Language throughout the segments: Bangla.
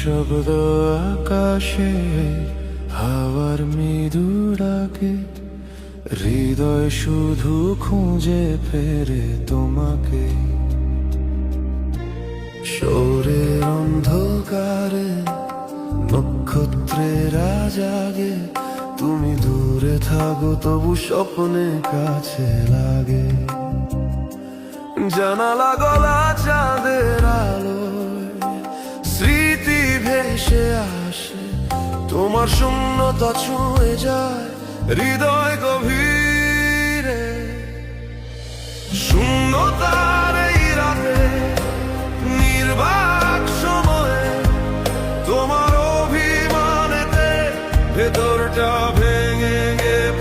নিঃশব্দ আকাশে হাওয়ার মৃদু ডাকে, হৃদয় শুধু খুঁজে ফেরে তোমাকে। শোরের অন্ধকারে নক্ষত্রেরা জাগে, তুমি দূরে থাকো তবু স্বপ্নে কাছে লাগে। জানালা গলা চাঁদের আলোয় স্মৃতি ভেসে আসে, তোমার শূন্যতা ছুঁয়ে যায় হৃদয় গভীরে। শূন্যতার এই রাতে নির্বাক সময়ে তোমার অভিমানেতে ভেতরটা ভেঙে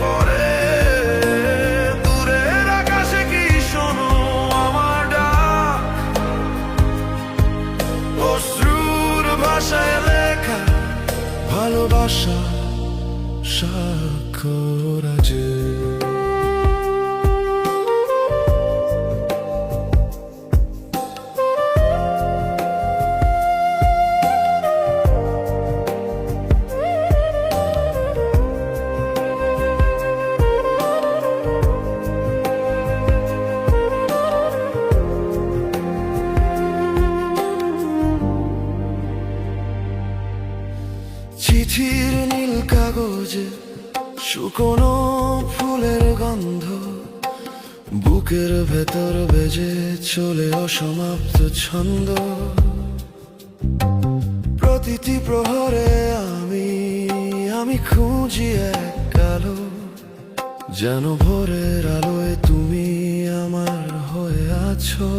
পড়ে। দূরের আকাশে কি শোনো আমার ডাক, অশ্রুর ভাষায় লেখা ভালোবাসা স্বাক্ষর আছে। চিঠির নীল কাগজে শুকনো ফুলের গন্ধ, বুকের ভেতর বেজে চলে অসমাপ্ত ছন্দ। প্রতিটি প্রহরে আমি খুঁজি এক আলো, যেন ভোরের আলোয় তুমি আমার হয়ে আছো।